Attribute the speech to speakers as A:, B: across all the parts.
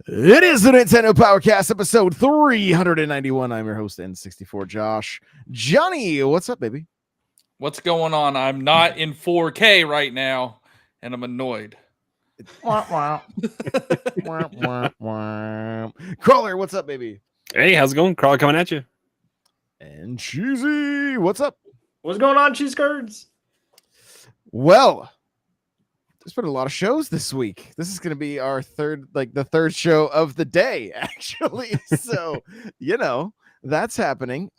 A: It is the Nintendo Powercast, episode 391. I'm your host, N64 Josh. Johnny, what's up, baby?
B: What's going on? I'm not in 4K right now, and I'm annoyed.
A: Wah, wah. Crawler, what's up, baby?
C: Hey, how's it going? Crawler coming at you.
A: And Cheesy, what's up?
D: What's going on, cheese curds?
A: Well, there's been a lot of shows this week. This is going to be our the third show of the day, actually. So, that's happening.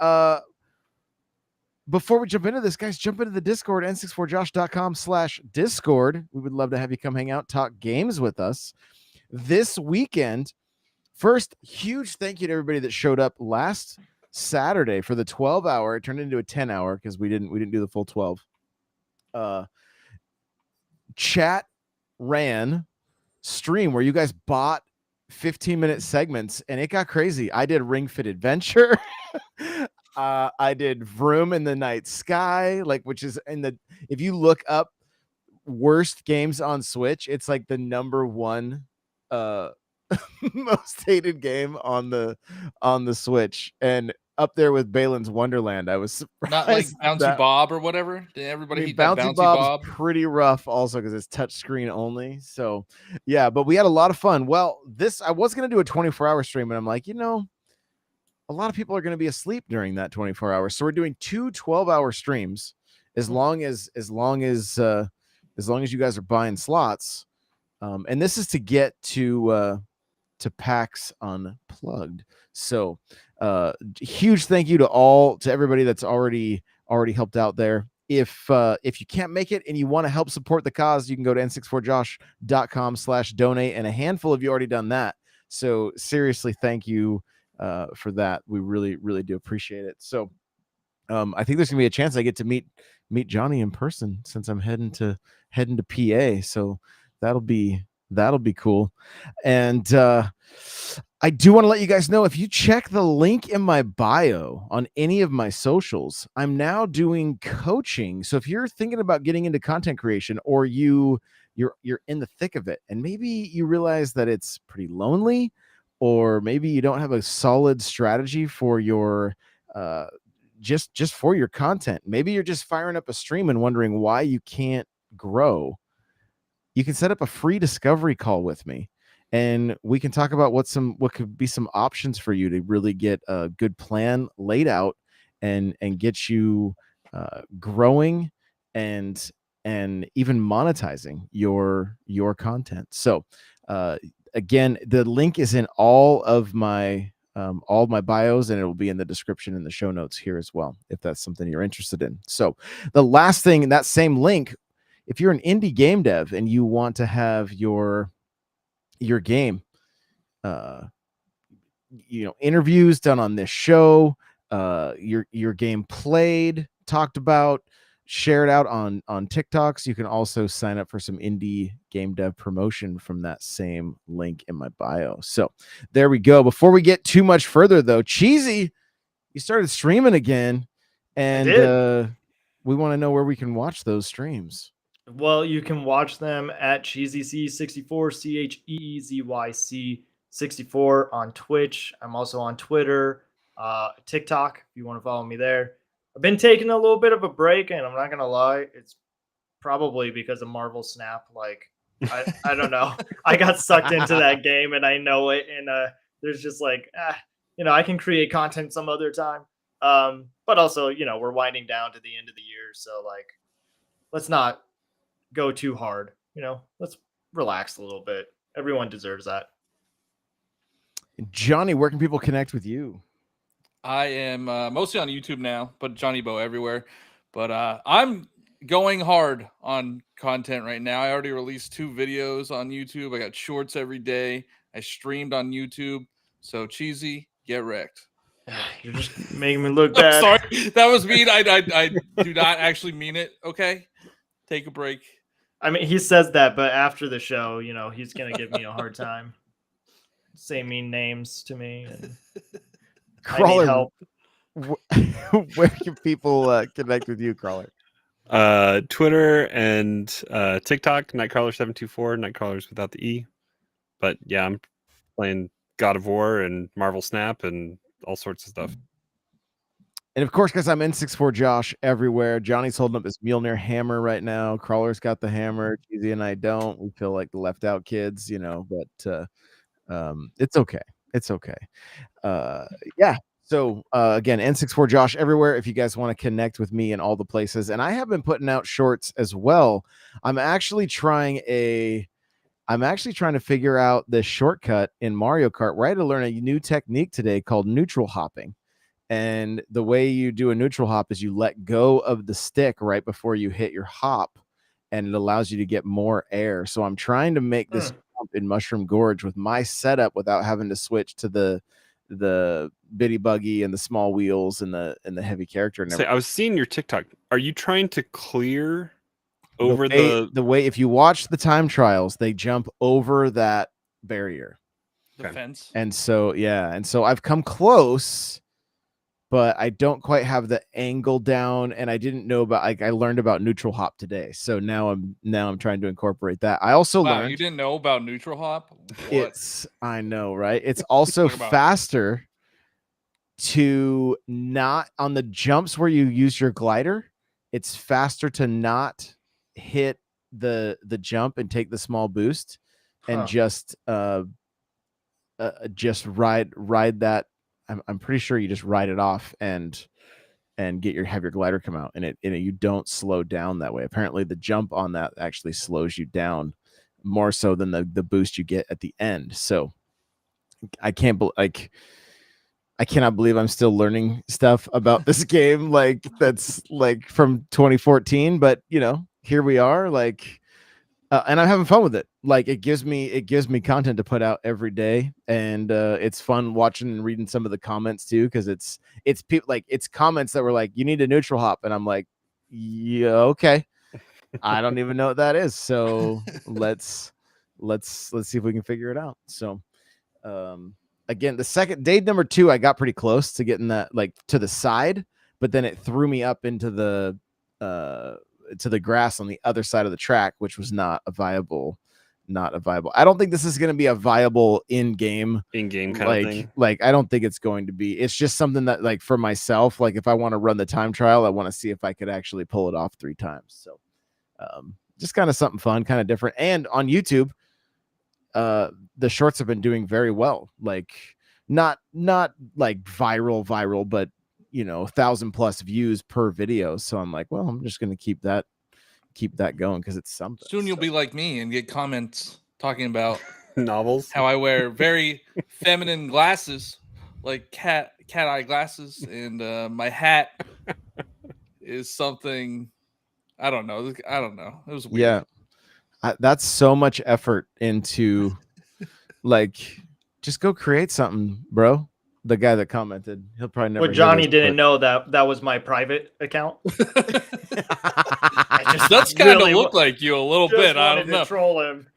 A: Before we jump into this, guys, jump into the Discord, n64josh.com/Discord. We would love to have you come hang out, talk games with us this weekend. First, huge thank you to everybody that showed up last Saturday for the 12-hour. It turned into a 10-hour because we didn't do the full 12. Chat ran stream where you guys bought 15-minute segments and it got crazy. I did Ring Fit Adventure. I did Vroom in the Night Sky, which is if you look up worst games on Switch, it's like the number one most hated game on the Switch, and up there with Balin's Wonderland. I was surprised.
B: Not like Bouncy Bob or whatever. Did everybody hate
A: Bouncy
B: Bouncy
A: Bob's
B: Bob?
A: pretty rough also because it's touchscreen only. So yeah, but we had a lot of fun. Well, I was gonna do a 24-hour stream, and I'm like, a lot of people are gonna be asleep during that 24 hours. So we're doing two 12-hour streams as long as you guys are buying slots. And this is to get to PAX Unplugged. So huge thank you to everybody that's already helped out there. If you can't make it and you want to help support the cause, you can go to n64josh.com/donate, and a handful of you already done that. So seriously, thank you for that. We really, really do appreciate it. So I think there's gonna be a chance I get to meet Johnny in person since I'm heading to PA. So that'll be cool. And I do want to let you guys know, if you check the link in my bio on any of my socials, I'm now doing coaching. So if you're thinking about getting into content creation, or you're in the thick of it, and maybe you realize that it's pretty lonely, or maybe you don't have a solid strategy for your just for your content, maybe you're just firing up a stream and wondering why you can't grow, you can set up a free discovery call with me, and we can talk about what could be some options for you to really get a good plan laid out and get you growing and even monetizing your content. So again, the link is in all of my bios, and it will be in the description in the show notes here as well, if that's something you're interested in. So the last thing in that same link, if you're an indie game dev and you want to have your game, interviews done on this show, your game played, talked about, shared out on TikToks, you can also sign up for some indie game dev promotion from that same link in my bio. So there we go. Before we get too much further, though, Cheesy, you started streaming again, and we want to know where we can watch those streams.
D: Well, you can watch them at CheezyC64, CheezyC64 on Twitch. I'm also on Twitter, TikTok, if you want to follow me there. I've been taking a little bit of a break, and I'm not going to lie, it's probably because of Marvel Snap. I don't know. I got sucked into that game, and I know it, and there's just I can create content some other time. But also, we're winding down to the end of the year, so let's not go too hard. Let's relax a little bit. Everyone deserves that.
A: Johnny, where can people connect with you?
B: I am mostly on YouTube now, but Johnny Bo everywhere. But I'm going hard on content right now. I already released 2 videos on YouTube. I got shorts every day. I streamed on YouTube. So Cheesy, get wrecked.
D: You're just making me look bad.
B: I'm sorry, that was mean. I do not actually mean it. Okay, take a break.
D: I mean, he says that, but after the show, he's gonna give me a hard time. Say mean names to me. And
A: Crawler,
D: I need help.
A: Where can people connect with you, Crawler?
C: Twitter and TikTok, Nightcrawler724, Nightcrawlers without the E. But yeah, I'm playing God of War and Marvel Snap and all sorts of stuff.
A: And of course, guys, I'm N64 Josh everywhere. Johnny's holding up his Mjolnir hammer right now. Crawler's got the hammer. Cheesy and I don't. We feel like the left out kids, but it's okay. It's okay. Yeah. So again, N64 Josh everywhere. If you guys want to connect with me in all the places, and I have been putting out shorts as well. I'm actually trying to figure out the shortcut in Mario Kart where I had to learn a new technique today called neutral hopping. And the way you do a neutral hop is you let go of the stick right before you hit your hop, and it allows you to get more air. So I'm trying to make this jump in Mushroom Gorge with my setup without having to switch to the bitty buggy and the small wheels and the heavy character. And
C: I was seeing your TikTok. Are you trying to clear over
A: the way if you watch the time trials, they jump over that barrier,
B: the fence?
A: And so I've come close, but I don't quite have the angle down, and I didn't know about I learned about neutral hop today. So now I'm trying to incorporate that. I also learned
B: you didn't know about neutral hop? What?
A: I know, right? It's also faster to not on the jumps where you use your glider. It's faster to not hit the jump and take the small boost and just ride that. I'm pretty sure you just ride it off and have your glider come out, and you don't slow down that way. Apparently the jump on that actually slows you down more so than the boost you get at the end. So I cannot believe I'm still learning stuff about this game that's from 2014, but here we are, and I'm having fun with it. It gives me content to put out every day, and it's fun watching and reading some of the comments too, because it's people it's comments that were like, you need a neutral hop, and I'm like, yeah, okay. I don't even know what that is, so let's see if we can figure it out. So again, the second day number 2, I got pretty close to getting that to the side, but then it threw me up into the grass on the other side of the track, which was not a viable. I don't think this is going to be a viable in-game
C: kind of thing.
A: I don't think it's going to be. It's just something that for myself, if I want to run the time trial, I want to see if I could actually pull it off 3 times. So just kind of something fun, kind of different. And on YouTube, the shorts have been doing very well. Not viral, but 1,000+ views per video. So I'm like, well, I'm just going to keep that going because it's something.
B: Soon you'll be like me and get comments talking about
C: novels,
B: how I wear very feminine glasses, like cat eye glasses, and my hat is something I don't know. It was weird.
A: Yeah, that's so much effort into just go create something, bro. The guy that commented, he'll probably never.
D: But Johnny didn't know that was my private account.
B: That's kind of look like you a little bit. I don't know.
D: Troll him.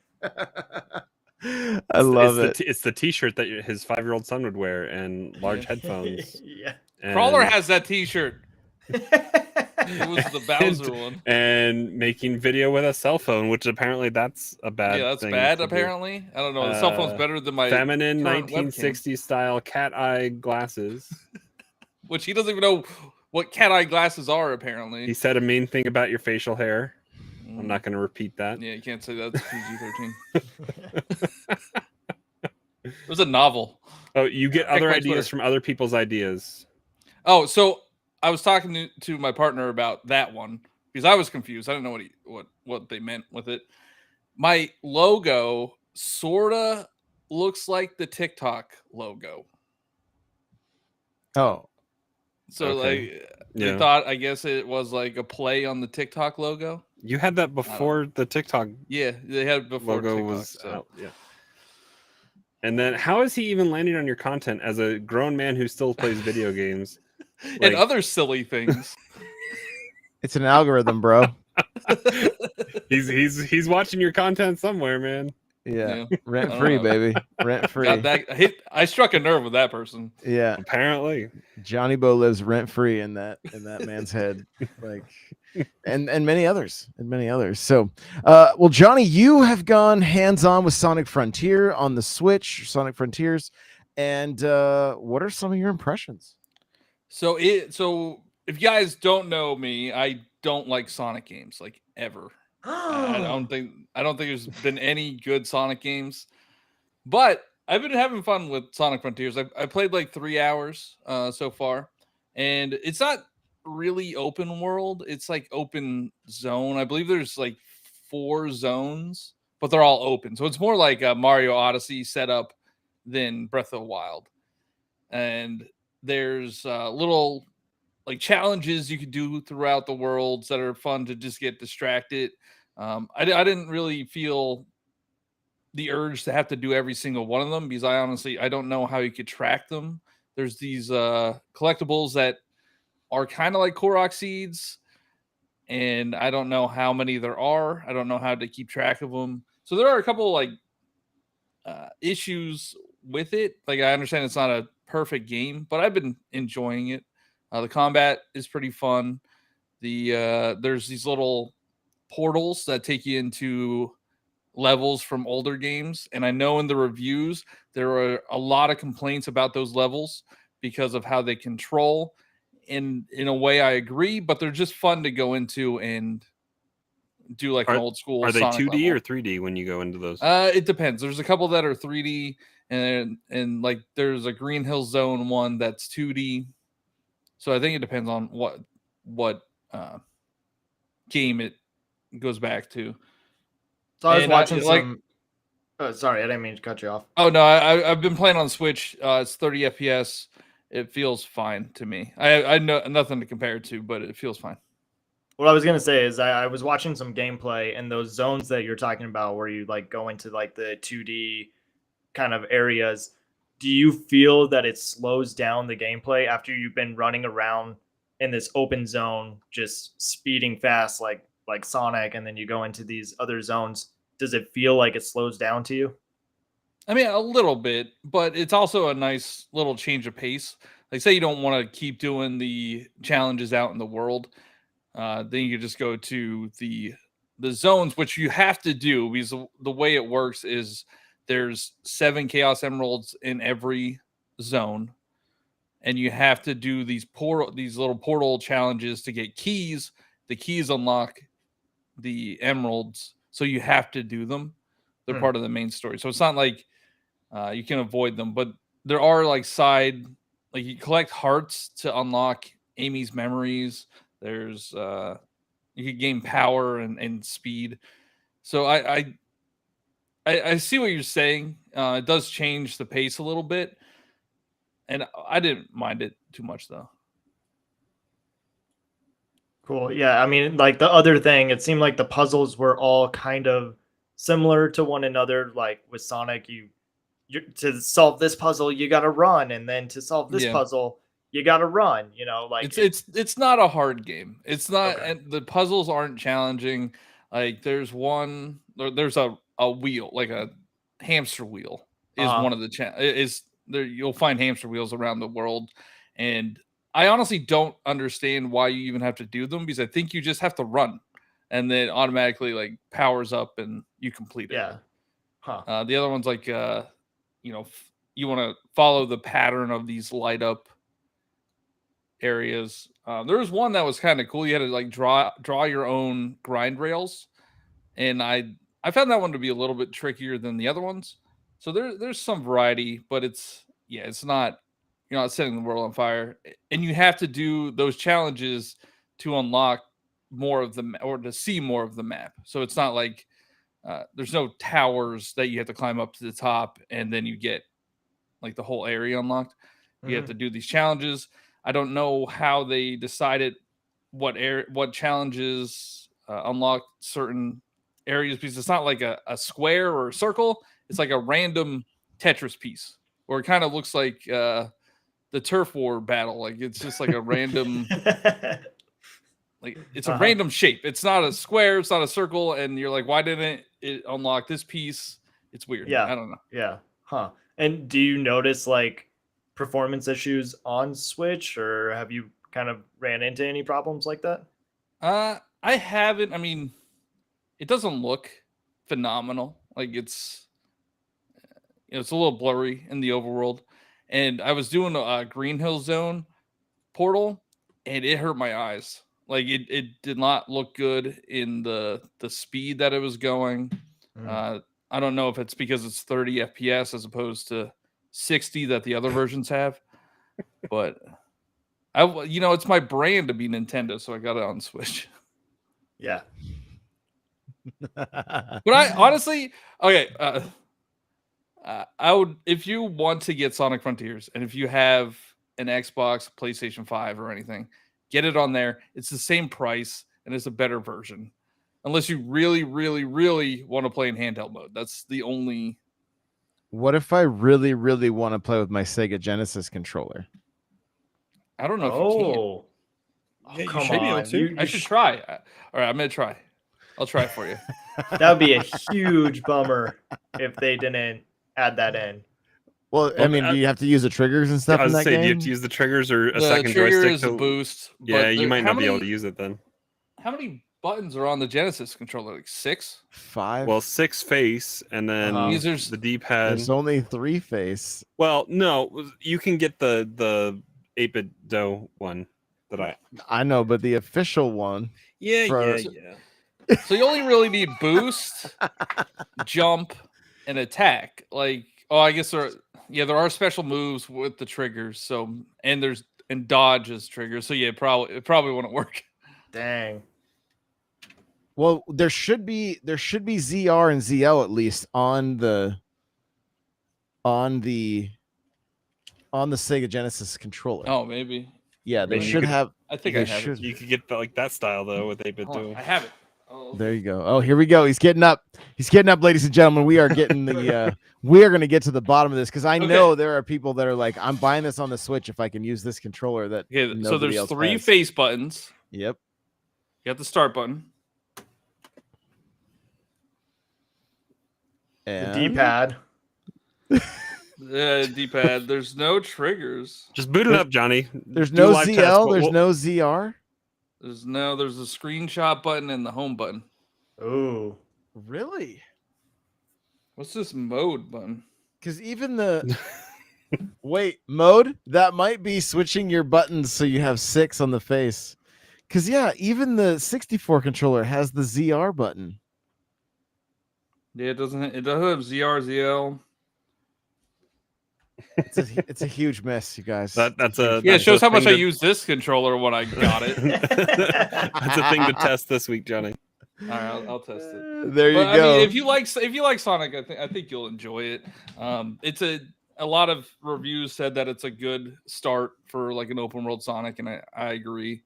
A: I love it.
C: It's the T-shirt that his 5-year-old son would wear and large headphones.
D: Yeah.
B: Crawler has that T-shirt. It was the Bowser one.
C: And making video with a cell phone, which apparently that's a bad.
B: Yeah, that's
C: thing
B: bad. Apparently, I don't know. The cell phone's better than my
C: feminine
B: current
C: 1960s
B: webcam.
C: style cat eye glasses.
B: Which he doesn't even know what cat eye glasses are. Apparently,
C: he said a mean thing about your facial hair. I'm not going to repeat that.
B: Yeah, you can't say that's PG-13. It was a novel.
C: Oh, you get other ideas from other people's ideas.
B: Oh, so I was talking to my partner about that one because I was confused. I didn't know what they meant with it. My logo sorta looks like the TikTok logo.
A: Oh,
B: so they thought, I guess it was like a play on the TikTok logo.
C: You had that before the TikTok.
B: Yeah, they had it before
C: logo
B: TikTok,
C: was out. Yeah. And then, how is he even landing on your content as a grown man who still plays video games
B: and other silly things?
A: It's an algorithm, bro.
C: He's watching your content somewhere, man.
A: Yeah,
B: I
A: rent
B: don't
A: free,
B: know.
A: baby, rent free.
B: Got that. I struck a nerve with that person.
A: Yeah,
C: Apparently.
A: Johnny Bo lives rent free in that man's head, like, and many others, So, well, Johnny, you have gone hands on with Sonic Frontier on the Switch, Sonic Frontiers, and what are some of your impressions?
B: So if you guys don't know me, I don't like Sonic games like ever. I don't think there's been any good Sonic games, but I've been having fun with Sonic Frontiers. I played like 3 hours so far, and it's not really open world. It's like open zone. I believe there's like 4 zones, but they're all open. So it's more like a Mario Odyssey setup than Breath of the Wild. And there's little like challenges you could do throughout the worlds that are fun to just get distracted. I didn't really feel the urge to have to do every single one of them because I don't know how you could track them. There's these collectibles that are kind of like Korok seeds, and I don't know how many there are. I don't know how to keep track of them. So there are a couple like issues with it. Like I understand it's not a perfect game, but I've been enjoying it. The combat is pretty fun. There's these little portals that take you into levels from older games, and I know in the reviews there are a lot of complaints about those levels because of how they control. And in a way, I agree, but they're just fun to go into and do like an old school.
C: Are they
B: Sonic
C: 2D
B: level.
C: or 3D when you go into those?
B: It depends. There's a couple that are 3D, and like there's a Green Hill Zone one that's 2D. So I think it depends on what game it goes back to.
D: So I was
B: And
D: watching
B: like,
D: some. Oh, sorry, I didn't mean to cut you off.
B: oh no, I've been playing on Switch. It's 30 FPS. It feels fine to me. I know nothing to compare it to, but it feels fine.
D: What I was gonna say is I was watching some gameplay, and those zones that you're talking about, where you like go into like the 2D kind of areas. Do you feel that it slows down the gameplay after you've been running around in this open zone, just speeding fast like Sonic, and then you go into these other zones? Does it feel like it slows down to you?
B: I mean, a little bit, but it's also a nice little change of pace. Like, say you don't want to keep doing the challenges out in the world, then you just go to the zones, which you have to do because the way it works is there's 7 Chaos Emeralds in every zone, and you have to do these little portal challenges to get keys. The keys unlock the emeralds, so you have to do them. They're part of the main story. So it's not like you can avoid them, but there are like side, like you collect hearts to unlock Amy's memories. There's you can gain power and speed. So I see what you're saying. It does change the pace a little bit, and I didn't mind it too much though.
D: Cool. Yeah, I mean, like the other thing, it seemed like the puzzles were all kind of similar to one another. Like with Sonic, you to solve this puzzle, you got to run, and then to solve this
B: Yeah.
D: puzzle, you got to run. You know, like
B: It's not a hard game. It's not,
D: Okay.
B: and the puzzles aren't challenging. Like there's a wheel, like a hamster wheel, is one of the is there. You'll find hamster wheels around the world, and I honestly don't understand why you even have to do them because I think you just have to run, and then automatically like powers up and you complete it.
D: yeah. Huh.
B: The other one's like you want to follow the pattern of these light up areas. There was one that was kind of cool. You had to like draw your own grind rails, and I found that one to be a little bit trickier than the other ones. So there's some variety, but it's not, you're not setting the world on fire, and you have to do those challenges to unlock more of the or to see more of the map. So it's not like there's no towers that you have to climb up to the top and then you get like the whole area unlocked. You have to do these challenges. I don't know how they decided what challenges unlock certain areas because it's not like a square or a circle. It's like a random Tetris piece, or it kind of looks like the turf war battle. Like it's just like a random, like it's a random shape. It's not a square. It's not a circle. And you're like, why didn't it unlock this piece? It's weird.
D: Yeah.
B: I don't know.
D: Yeah. Huh. And do you notice like performance issues on Switch, or have you kind of ran into any problems like that?
B: I haven't. I mean, it doesn't look phenomenal. Like it's it's a little blurry in the overworld. And I was doing a Green Hill Zone portal, and it hurt my eyes. Like it did not look good in the speed that it was going.
D: Mm.
B: I don't know if it's because it's 30 FPS as opposed to 60 that the other versions have, but it's my brand to be Nintendo, so I got it on Switch.
D: Yeah.
B: But I honestly, okay, I would, if you want to get Sonic Frontiers, and if you have an Xbox, PlayStation 5, or anything, get it on there. It's the same price, and it's a better version. Unless you really, really, really want to play in handheld mode. That's the only.
A: What if I really, really want to play with my Sega Genesis controller?
B: I don't know if you can.
D: Oh,
C: Yeah, you
D: come
C: should be able
D: on.
C: to.
B: I should try. All right, I'm gonna try. I'll try it for you.
D: That would be a huge bummer if they didn't add that in.
A: Well, I mean, do you have to use the triggers and stuff
C: I
A: in
C: was
A: that
C: say,
A: game?
C: do you have to use the triggers or a
B: The
C: second
B: trigger
C: joystick?
B: is a boost.
C: Yeah, you might
B: how
C: not be able
B: many-
C: to use it then.
B: How many buttons are on the Genesis controller? Like 6?
A: 5.
C: Well, 6 face, and then
D: Uh-huh.
B: There's-
C: the D-pad.
A: There's only 3 face.
C: Well, no, you can get the 8-bit dough one that
A: I know, but the official one.
C: Yeah,
A: For-
C: yeah.
B: So you only really need boost, jump, and attack. Like, I guess there are special moves with the triggers. So and dodge as triggers. So yeah, it probably wouldn't work.
D: Dang.
A: Well, there should be ZR and ZL at least on the Sega Genesis controller.
B: Oh, maybe.
A: Yeah, they
C: mean, you
A: should
C: could-
A: have.
B: I think
A: They
B: I have
A: should.
B: it.
C: You could get like that style though with 8-bit
B: Hold on,
C: dough.
B: I have it. Oh,
A: There you go. Oh, here we go. He's getting up. Ladies and gentlemen. We are getting the. We are going to get to the bottom of this because I know there are people that are like, I'm buying this on the Switch if I can use this controller. That
B: okay, so
A: nobody
B: there's
A: else
B: 3
A: has.
B: face buttons.
A: Yep.
B: You got the start button.
D: The
A: And
D: D-pad.
B: D-pad. There's no triggers.
C: Just boot it up, Johnny.
A: There's
C: Do a
A: no
C: live
A: ZL.
C: test, but
A: There's
C: we'll-
A: no ZR.
B: There's a screenshot button and the home button.
D: Ooh.
A: Really?
B: What's this mode button?
A: Because even the mode that might be switching your buttons so you have 6 on the face. Because even the 64 controller has the ZR button.
B: Yeah, it doesn't have ZR, ZL.
A: It's a huge mess, you guys.
C: That's a
B: Yeah, it
C: that's
B: shows
C: a
B: how much I
C: thing to-
B: used this controller when I got it.
C: That's a thing to test this week, Johnny.
B: All right, I'll test it.
A: There you
B: But,
A: go.
B: I mean, if you like Sonic, I think you'll enjoy it. It's a lot of reviews said that it's a good start for like an open world Sonic, and I agree.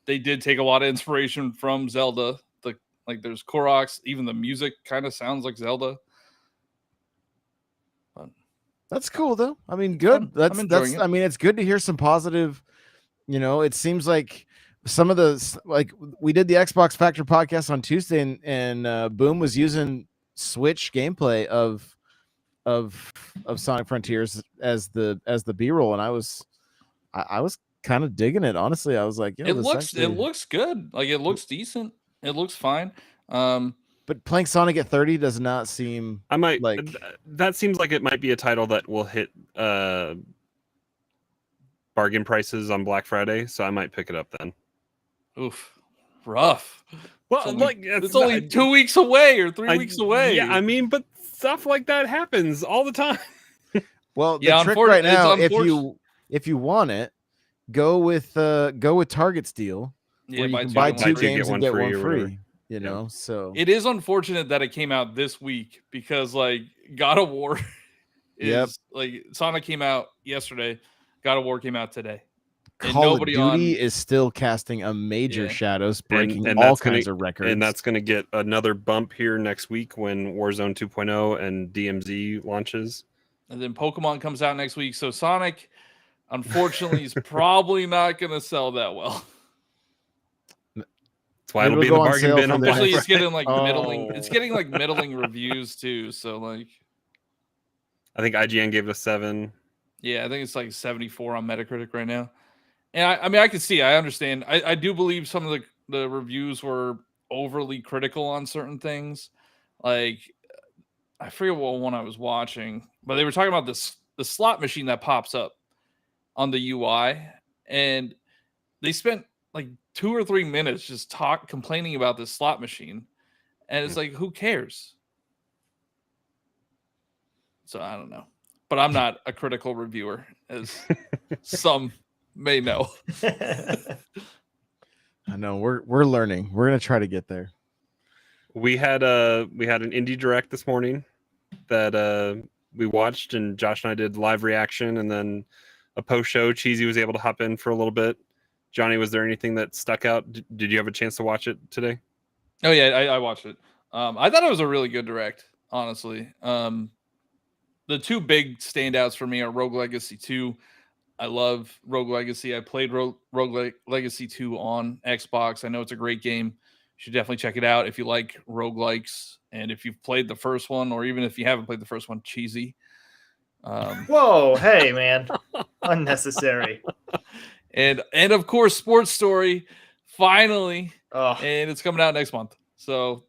B: They did take a lot of inspiration from Zelda. Like there's Koroks, even the music kind of sounds like Zelda. But
A: That's cool though. I mean, good.
B: fun. I'm enjoying it.
A: I mean, it's good to hear some positive. It seems like some of the we did the Xbox Factor podcast on Tuesday, and Boom was using Switch gameplay of Sonic Frontiers as the B-roll, and I was kind of digging it. Honestly, I was like,
B: it looks good. Like it looks decent. It looks fine.
A: But playing Sonic at 30 does not seem.
C: I might
A: like
C: that seems like it might be a title that will hit bargain prices on Black Friday, so I might pick it up then.
B: Oof, rough.
C: Well,
B: It's only 2 weeks away or 3 weeks away.
C: Yeah, I mean, but stuff like that happens all the time.
A: Well, the
B: Yeah,
A: trick right
B: it's
A: now, if you want it, go with Target's deal.
B: Yeah,
A: where you
B: buy
A: can
B: two,
A: buy
B: get
A: 2
B: one free.
A: games and get one
C: or
A: free.
C: whatever.
A: You know, so
B: It is unfortunate that it came out this week because like God of War is like Sonic came out yesterday, God of War came out today. And
A: Call of
B: nobody
A: Duty is still casting a major shadows, breaking
C: and
A: all
C: that's gonna-
A: kinds of records.
C: And that's going to get another bump here next week when Warzone 2.0 and DMZ launches.
B: And then Pokemon comes out next week. So Sonic, unfortunately, is probably not going to sell that well.
C: That's why
A: Maybe
C: it'll be
A: it'll
C: in the
A: go on
C: bargain
A: sale
C: bin
A: for
C: on
A: the
C: Black
B: Especially
A: next-
B: it's getting like middling. It's
A: Oh.
B: getting like middling reviews too. So like,
C: I think IGN gave it a 7.
B: yeah, I think it's like 74 on Metacritic right now. And I mean, I can see, I understand. I do believe some of the reviews were overly critical on certain things. Like, I forget what one I was watching, but they were talking about the slot machine that pops up on the UI, and they spent like 2 or 3 minutes just complaining about this slot machine, and it's like, who cares? So I don't know, but I'm not a critical reviewer, as some may know.
A: I know we're learning. We're gonna try to get there.
C: We had an indie direct this morning that we watched, and Josh and I did live reaction, and then a post show. Cheesy was able to hop in for a little bit. Johnny, was there anything that stuck out? Did you have a chance to watch it today?
B: Oh yeah, I watched it. I thought it was a really good direct, honestly. The two big standouts for me are Rogue Legacy 2. I love Rogue Legacy. I played Rogue Legacy 2 on Xbox. I know it's a great game. You should definitely check it out if you like roguelikes, and if you've played the first one, or even if you haven't played the first one, Cheesy.
D: Whoa, hey man, unnecessary.
B: And of course, Sports Story, finally,
D: Oh,
B: and it's coming out next month. So,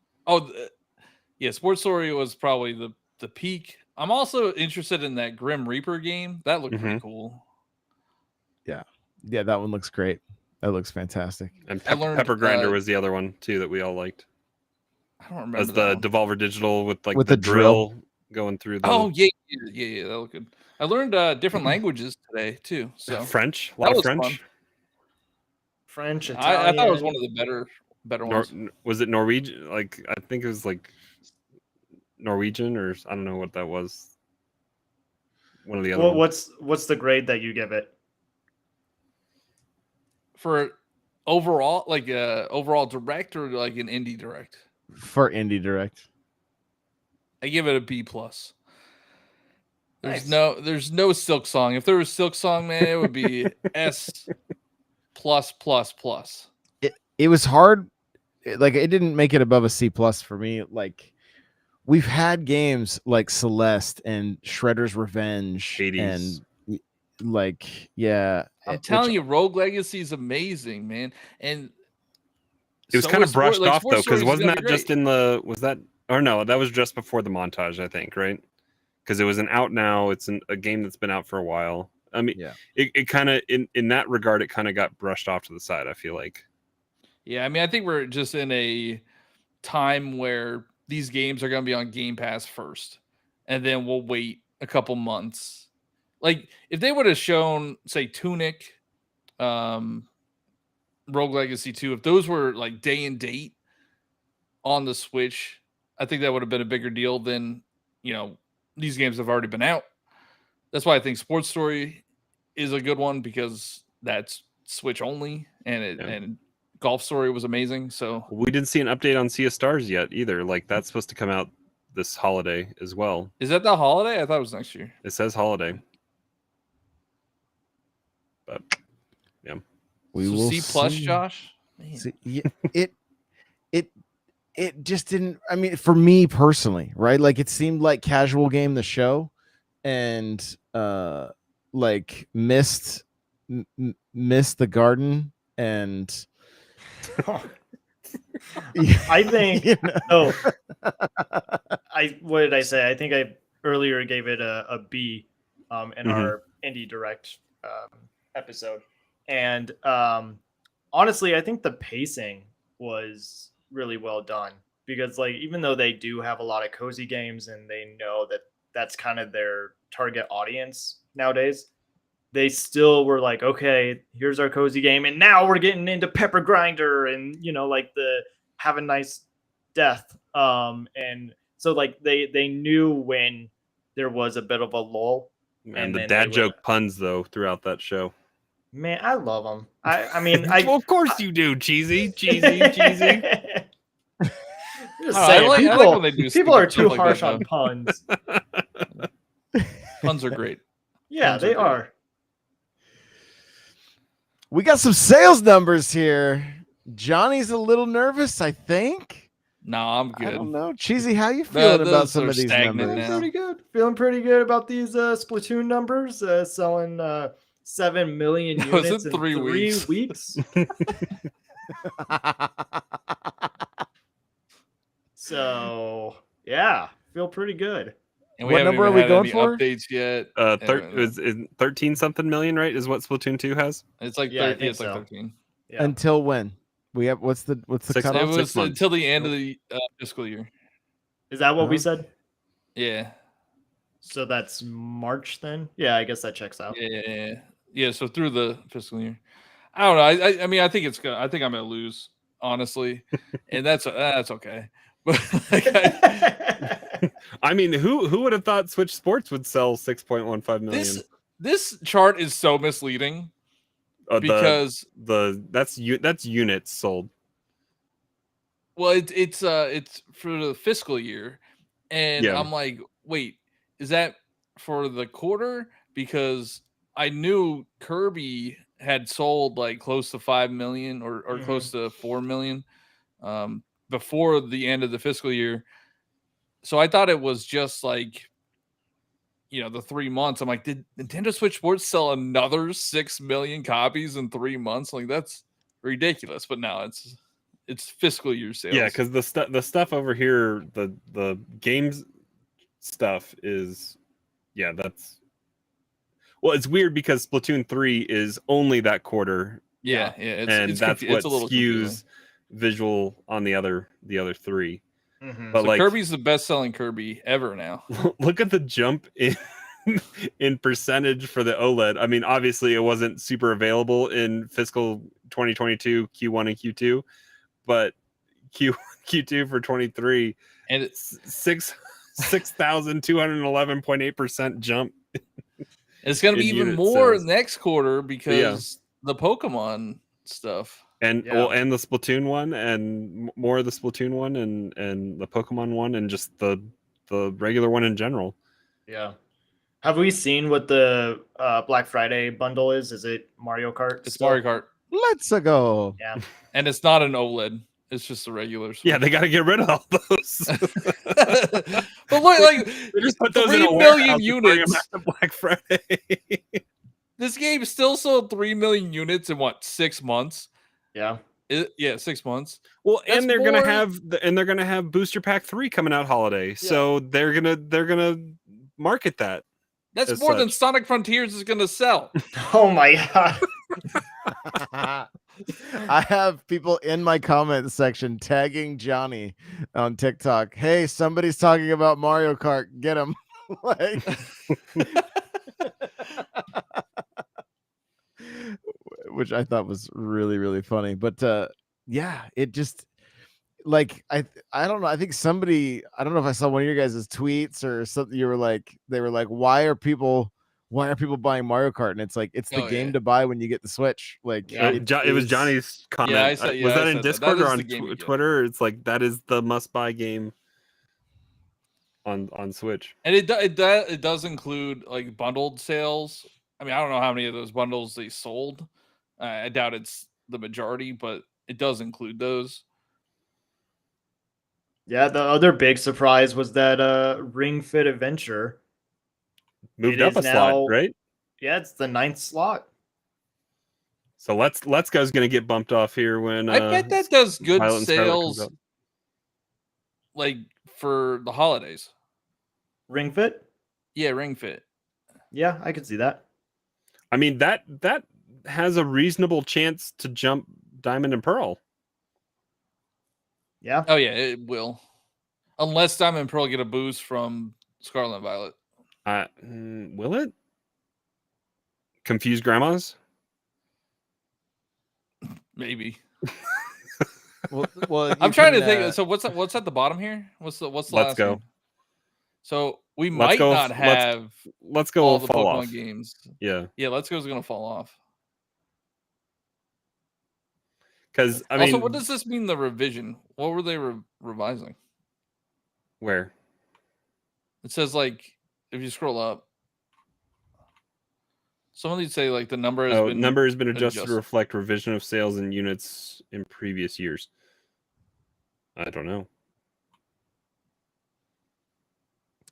B: yeah, Sports Story was probably the peak. I'm also interested in that Grim Reaper game. That looked pretty cool.
A: Yeah, that one looks great. That looks fantastic.
C: And
B: I learned,
C: Pepper Grinder was the other one too that we all liked.
B: I don't remember
C: As the
B: that one.
C: Devolver Digital with like
A: With
C: the
A: the drill.
C: going through the
B: Oh yeah, that looked good. I learned different languages today too. So
C: French, a
B: that
C: lot of
B: was
C: French.
B: fun.
D: French, Italian.
B: I thought it was one of the better ones.
C: Was it Norwegian? Like I think it was like Norwegian, or I don't know what that was. One of the other
D: Well,
C: ones.
D: what's the grade that you give it?
B: For overall, like overall direct, or like an indie direct?
A: For indie direct.
B: I give it a B plus.
D: Nice.
B: There's no Silk Song. If there was Silk Song, man, it would be S plus plus plus.
A: It was hard. Like it didn't make it above a C plus for me. Like we've had games like Celeste and Shredder's Revenge
C: Hades.
A: and like yeah.
B: I'm telling you, Rogue Legacy is amazing, man. And
C: It was
B: so
C: kind of
B: is
C: brushed off
B: Sports
C: though, because
B: Story is
C: wasn't
B: gonna
C: that
B: be
C: just
B: great.
C: in the or no, that was just before the montage, I think, right? Because it was an out now. It's a game that's been out for a while. I mean,
A: Yeah.
C: it kind of in that regard, it kind of got brushed off to the side. I feel like.
B: Yeah, I mean, I think we're just in a time where these games are going to be on Game Pass first, and then we'll wait a couple months. Like if they would have shown, say, Tunic, Rogue Legacy 2, if those were like day and date on the Switch, I think that would have been a bigger deal than, these games have already been out. That's why I think Sports Story is a good one, because that's Switch only, and Golf Story was amazing. So
C: We didn't see an update on Sea of Stars yet either. Like that's supposed to come out this holiday as well.
B: is that the holiday? I thought it was next year.
C: It says holiday. But yeah.
A: We
B: So
A: will
B: C plus,
A: see.
B: Josh. Man.
A: See, it just didn't. I mean, for me personally, right? Like it seemed like casual game the show, and like missed the garden, and
D: I think.
A: you know?
D: Oh, what did I say? I think I earlier gave it a B, in our indie direct episode, and honestly, I think the pacing was really well done, because like even though they do have a lot of cozy games and they know that that's kind of their target audience nowadays, they still were like, okay, here's our cozy game, and now we're getting into Pepper Grinder and like the Have a Nice Death, and so like they knew when there was a bit of a lull.
C: And the
D: then
C: dad
D: they
C: joke
D: would-
C: puns though throughout that show.
D: Man, I love them. I mean,
C: Well, of course you do, cheesy.
D: Just
B: I
D: saying,
B: like
D: people,
B: when they do
D: people are
B: stuff
D: too
B: like
D: harsh
B: that,
D: on puns.
B: Puns are great.
D: Yeah,
B: Puns
D: they
B: are great.
D: are.
A: We got some sales numbers here. Johnny's a little nervous, I think.
B: No, I'm
A: I don't
B: good.
A: know. Cheesy, how you feeling about
B: those
A: some
B: are
A: of these
B: stagnant
A: numbers?
B: now.
D: Pretty good. Feeling pretty good about these Splatoon numbers. Selling 7 million
B: Was it
D: units in
B: 3
D: 3
B: weeks?
D: weeks. So yeah, feel pretty good.
B: And we
A: What
B: haven't
A: number
B: even
A: are we
B: had
A: going
B: any
A: for?
B: updates yet.
C: Is 13 something million, right? Is what Splatoon 2 has?
B: It's like
D: Yeah, I
B: 30,
D: think
B: it's like
D: so.
B: 13.
D: Yeah.
A: Until when? We have what's the
C: 6
A: cutoff?
B: It was
C: 6 months.
B: until the end of the fiscal year.
D: Is that what we
A: Okay.
D: said?
B: Yeah.
D: So that's March then? Yeah, I guess that checks out.
B: Yeah. So through the fiscal year. I don't know. I mean, I think it's good. I think I'm gonna lose, honestly, and that's okay. But like,
C: I mean, who would have thought Switch Sports would sell 6.15 million?
B: this chart is so misleading because
C: that's units sold.
B: well, it's for the fiscal year, and
C: Yeah.
B: I'm like, wait, is that for the quarter? Because I knew Kirby had sold like close to 5 million or close to 4 million before the end of the fiscal year. So I thought it was just like, the 3 months. I'm like, did Nintendo Switch Sports sell another 6 million copies in 3 months? Like, that's ridiculous. But no, it's fiscal year sales.
C: Yeah, because the stuff over here, the games stuff is, that's. Well, it's weird because Splatoon 3 is only that quarter.
B: Yeah.
C: That's what
B: it's a little
C: skews
B: confusing.
C: visual on the other three.
B: But so Kirby's the best-selling Kirby ever now.
C: Look at the jump in percentage for the OLED. I mean, obviously it wasn't super available in fiscal 2022 Q1 and Q2, but Q2 for 23
B: and
C: 6,211.8% jump.
B: It's going to be even more next quarter because the Pokemon stuff.
C: And and the Splatoon one, and more of the Splatoon one, and the Pokemon one, and just the regular one in general.
D: Yeah. Have we seen what the Black Friday bundle is? Is it Mario Kart?
B: It's Mario Kart.
A: Let's go.
D: Yeah.
B: And it's not an OLED. It's just a regular Switch.
C: Yeah, they got to get rid of all those.
B: But look, like,
C: they just put those
B: 3
C: in a
B: million units.
C: To Black Friday.
B: This game still sold 3 million units in 6 months?
D: Yeah.
B: 6 months.
C: Well, and they're gonna have Booster Pack 3 coming out holiday, so they're gonna market that.
B: That's more than Sonic Frontiers is gonna sell.
D: Oh my god!
A: I have people in my comment section tagging Johnny on TikTok. Hey, somebody's talking about Mario Kart. Get him. Like, which I thought was really, really funny. But yeah, it just like I don't know. I think somebody, I don't know if I saw one of your guys' tweets or something. They were like, why are people buying Mario Kart? And it's like, it's the game to buy when you get the Switch. Like,
C: it was Johnny's comment. Was that in Discord or on Twitter? It's like, that is the must-buy game on Switch.
B: And it does include like bundled sales. I mean, I don't know how many of those bundles they sold. I doubt it's the majority, but it does include those.
D: Yeah, the other big surprise was that Ring Fit Adventure
C: moved up a slot, right?
D: Yeah, it's the 9th slot.
C: So Let's Go's gonna get bumped off here when
B: I bet that does good sales, like for the holidays.
D: Ring Fit?
B: Yeah, Ring Fit.
D: Yeah, I could see that.
C: I mean, that has a reasonable chance to jump Diamond and Pearl.
D: Yeah.
B: Oh yeah, it will. Unless Diamond and Pearl get a boost from Scarlet and Violet.
C: Will it? Confuse grandmas?
B: Maybe.
A: well
B: I'm trying to think. So what's at the bottom here? What's the
C: Let's Go.
B: One? So we might not have
C: Let's Go
B: all the
C: fall
B: Pokemon
C: off.
B: games.
C: Yeah.
B: Let's Go is gonna fall off.
C: Because I
B: mean,
C: also,
B: what does this mean? The revision? What were they revising?
C: Where?
B: It says like if you scroll up. Some of these say like the number has been
C: number has been adjusted to reflect revision of sales and units in previous years. I don't know.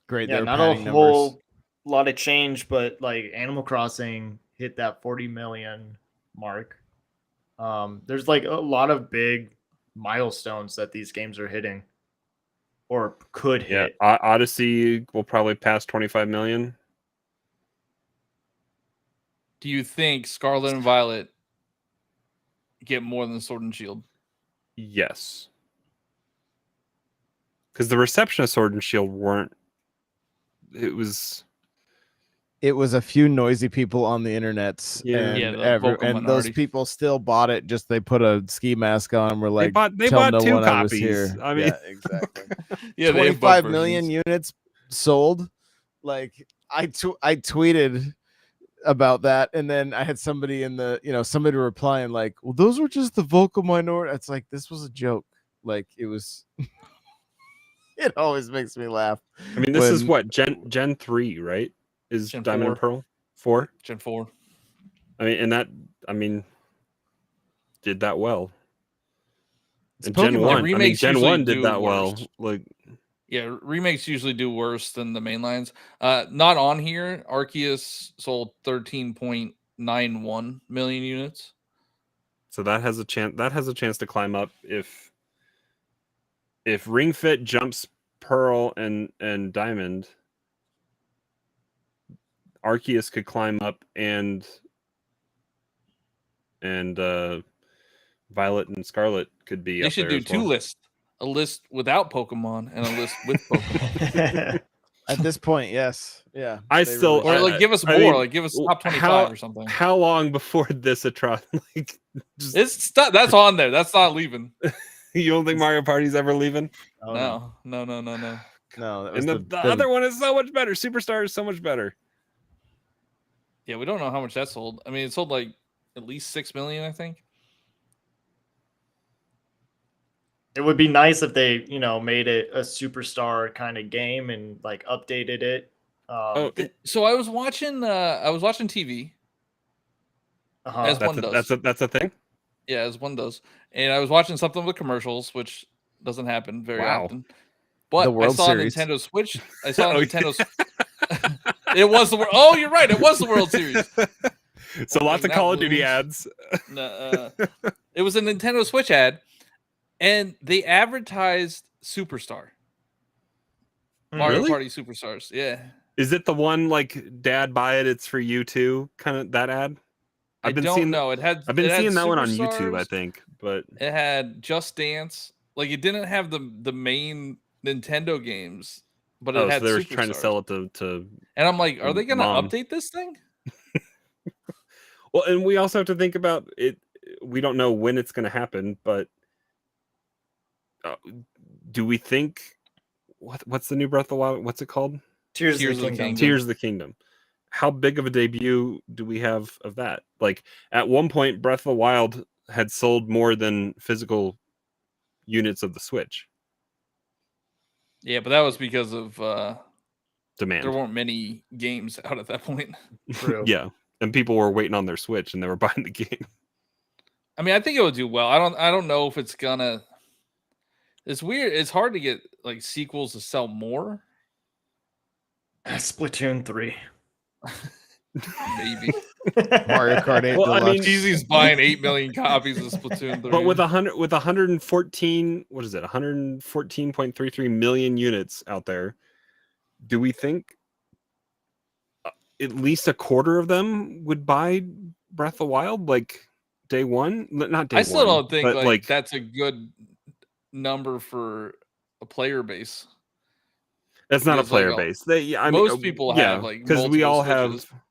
A: Great.
D: Yeah,
A: They're
D: not a
A: padding
D: whole
A: numbers.
D: lot of change, but like Animal Crossing hit that 40 million mark. There's like a lot of big milestones that these games are hitting or could hit.
C: Odyssey will probably pass 25 million.
B: Do you think Scarlet and Violet get more than Sword and Shield?
C: Yes. Because the reception of Sword and Shield weren't. It was
A: a few noisy people on the internets, and those people still bought it. Just they put a ski mask on and were like,
C: they
A: tell
C: bought
A: no
C: 2
A: one I was
C: copies.
A: here.
C: I mean,
A: yeah, exactly.
B: Yeah,
A: 25 million units sold. Like I tweeted about that, and then I had somebody in the somebody replying like, well, those were just the vocal minority. It's like, this was a joke. Like, it was. It always makes me laugh.
C: I mean, this is what Gen 3, right? Is
B: Gen
C: Diamond
B: 4.
C: and Pearl 4?
B: Gen 4.
C: I mean, did that well.
A: It's
C: And Gen
A: Pokemon.
C: 1,
B: Remakes
C: Gen
B: usually
C: 1 did
B: do
C: that well.
B: worse.
C: Like,
B: Yeah, remakes usually do worse than the main lines. Not on here. Arceus sold 13.91 million units.
C: so that has a chance. That has a chance to climb up if Ring Fit jumps Pearl and Diamond. Arceus could climb up, and Violet and Scarlet could be.
B: They
C: up
B: should
C: there
B: do
C: as
B: 2
C: well.
B: lists: a list without Pokemon and a list with Pokemon.
A: At this point, yes, yeah.
C: I still
B: or like give us more,
C: mean,
B: like give us top 25 or something.
C: How long before this like
B: It's that's on there. That's not leaving.
C: You don't think Mario Party's ever leaving?
A: Oh,
B: No.
A: no, that was
C: And the other one is so much better. Superstar is so much better.
B: Yeah, we don't know how much that sold. I mean, it sold like at least 6 million, I think.
D: It would be nice if they, made it a Superstar kind of game and like updated it.
B: So I was watching TV. As one does.
C: That's a thing.
B: Yeah, as one does. And I was watching something with commercials, which doesn't happen very often. But
A: The World
B: I saw
A: Series.
B: a Nintendo Switch. I saw a Nintendo. It was the World. Oh, you're right. It was the World Series.
C: So lots of Call of Duty ads.
B: It was a Nintendo Switch ad, and they advertised Superstar. Mario
C: Really?
B: Party Superstars. Yeah.
C: Is it the one like Dad buy it? It's for you too. Kind of that ad.
B: I've been seeing
C: that one on YouTube, I think, but
B: it had Just Dance. Like, it didn't have the main Nintendo games, but it had.
C: So they were
B: Superstars.
C: trying to sell it to.
B: And I'm like, are they going to update this thing?
C: Well, and we also have to think about it. We don't know when it's going to happen, but do we think what's the new Breath of the Wild? What's it called?
D: Tears of the Kingdom.
C: Tears of the Kingdom. How big of a debut do we have of that? Like, at one point, Breath of the Wild had sold more than physical units of the Switch.
B: Yeah, but that was because of
C: demand.
B: There weren't many games out at that point.
D: True.
C: Yeah, and people were waiting on their Switch, and they were buying the game.
B: I mean, I think it would do well. I don't know if it's gonna. It's weird. It's hard to get like sequels to sell more.
D: Splatoon 3.
B: Maybe.
A: Mario Kart 8
C: Well,
A: Deluxe.
C: I mean,
B: Jeezy's buying 8 million copies of Splatoon 3.
C: But with 114, what is it? 114.33 million units out there. Do we think at least a quarter of them would buy Breath of the Wild like day one? Not day one.
B: I still don't think like that's a good number for a player base.
C: That's not a player base.
B: Most people have like
C: because we all
B: Switches.
C: have.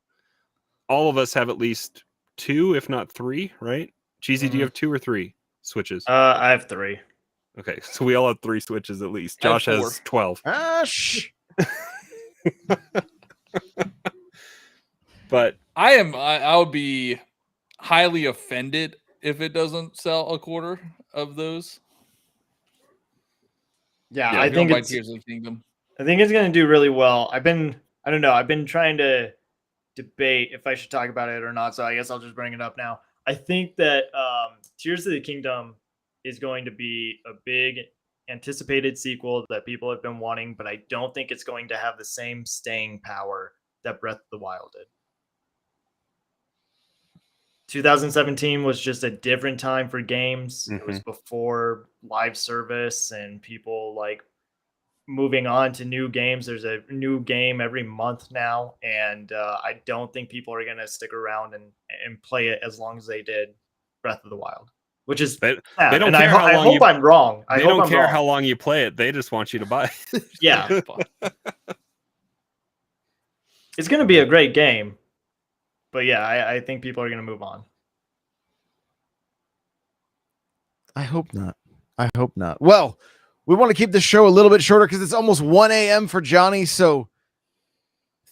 C: All of us have at least 2, if not 3, right? Cheesy, do you have 2 or 3 Switches?
D: I have 3.
C: Okay, so we all have 3 Switches at least. Josh has 12.
A: Shh.
C: But
B: I would be highly offended if it doesn't sell a quarter of those.
D: Yeah, I think it's
B: Tears of the Kingdom.
D: I think it's going to do really well. I've been trying to debate if I should talk about it or not. So I guess I'll just bring it up now. I think that Tears of the Kingdom is going to be a big anticipated sequel that people have been wanting, but I don't think it's going to have the same staying power that Breath of the Wild did. 2017 was just a different time for games. It was before live service and people like moving on to new games. There's a new game every month now, and I don't think people are going to stick around and play it as long as they did Breath of the Wild, which is
C: They
D: sad.
C: don't
D: And
C: care how
D: I
C: long
D: hope I'm wrong.
C: They don't care how long you play it. They just want you to buy it.
D: Yeah. It's going to be a great game. But yeah, I think people are going to move on.
A: I hope not. I hope not. Well, we want to keep the show a little bit shorter because it's almost 1 a.m. for Johnny. So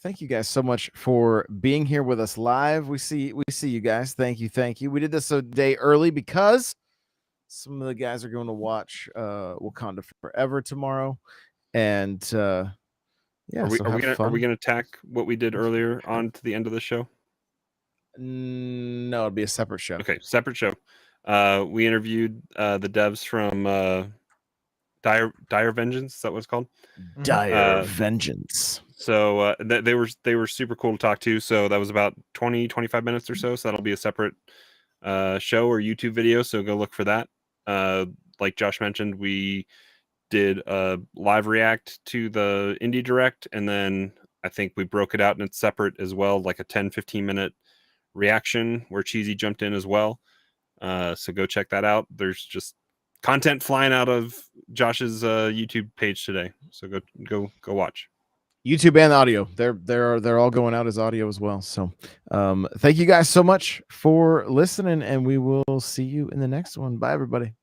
A: thank you guys so much for being here with us live. We see you guys. Thank you. We did this a day early because some of the guys are going to watch Wakanda Forever tomorrow. And yeah,
C: Are we going to tack what we did earlier on to the end of the show?
A: No, it'll be a separate show.
C: Okay, separate show. We interviewed the devs from Dire Vengeance. Is that what it's called?
A: Dire Vengeance.
C: So they were super cool to talk to. So that was about 20-25 minutes or so. So that'll be a separate show or YouTube video. So go look for that. Like Josh mentioned, we did a live react to the Indie Direct, and then I think we broke it out and it's separate as well, like a 10-15 minute reaction where Cheesy jumped in as well. So go check that out. There's just content flying out of Josh's YouTube page today. So go watch.
A: YouTube and audio. They're all going out as audio as well. So thank you guys so much for listening, and we will see you in the next one. Bye everybody.